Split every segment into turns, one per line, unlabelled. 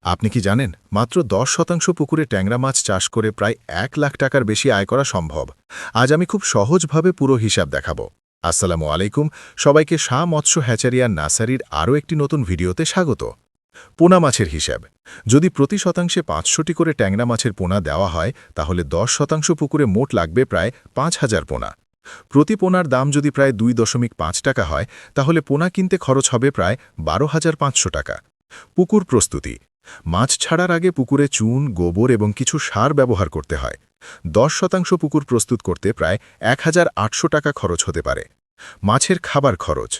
আপনি কি জানেন মাত্র 10% পুকুরে ট্যাংরা মাছ চাষ করে প্রায় 1 লাখ টাকার বেশি আয় করা সম্ভব। আজ আমি খুব সহজভাবে পুরো হিসাব দেখাবো। আসসালামু আলাইকুম, সবাইকে শাহ মৎস্য হ্যাচারি আর নার্সারির আরও একটি নতুন ভিডিওতে স্বাগত। পোনা মাছের হিসাব। যদি প্রতি শতাংশে 500টি করে ট্যাংরা মাছের পোনা দেওয়া হয় তাহলে 10% পুকুরে মোট লাগবে প্রায় 5,000 পোনা। প্রতি পোনার দাম যদি প্রায় 2.5 টাকা হয় তাহলে পোনা কিনতে খরচ হবে প্রায় 12,500 টাকা। পুকুর প্রস্তুতি। মাছ ছাড়ার আগে পুকুরে চুন, গোবর এবং কিছু সার ব্যবহার করতে হয়। 10% পুকুর প্রস্তুত করতে প্রায় 1,800 টাকা খরচ হতে পারে। মাছের খাবার খরচ।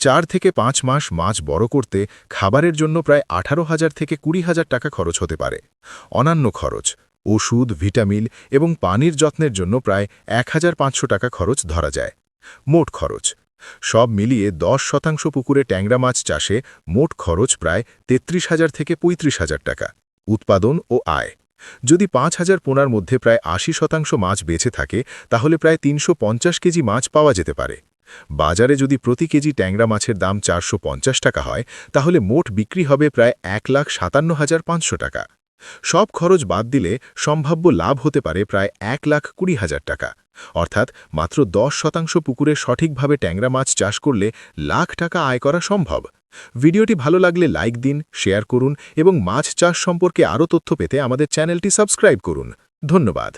4 থেকে 5 মাস মাছ বড় করতে খাবারের জন্য প্রায় 18,000 থেকে 20,000 টাকা খরচ হতে পারে। অন্যান্য খরচ, ওষুধ, ভিটামিন এবং পানির যত্নের জন্য প্রায় 1,500 টাকা খরচ ধরা যায়। মোট খরচ। সব মিলিয়ে 10% পুকুরে ট্যাংরা মাছ চাষে মোট খরচ প্রায় 33,000 থেকে 35,000 টাকা। উৎপাদন ও আয়। যদি 5,000 পোনার মধ্যে প্রায় 80% মাছ বেঁচে থাকে তাহলে প্রায় 350 কেজি মাছ পাওয়া যেতে পারে। বাজারে যদি প্রতি কেজি ট্যাংরা মাছের দাম 450 টাকা হয় তাহলে মোট বিক্রি হবে প্রায় 1,57,500 টাকা। সব খরচ বাদ দিলে সম্ভাব্য লাভ হতে পারে প্রায় 1,20,000 টাকা। অর্থাৎ মাত্র 10% পুকুরে সঠিকভাবে ট্যাংরা মাছ চাষ করলে লাখ টাকা আয় করা সম্ভব। ভিডিওটি ভালো লাগলে লাইক দিন, শেয়ার করুন এবং মাছ চাষ সম্পর্কে আরও তথ্য পেতে আমাদের চ্যানেলটি সাবস্ক্রাইব করুন। ধন্যবাদ।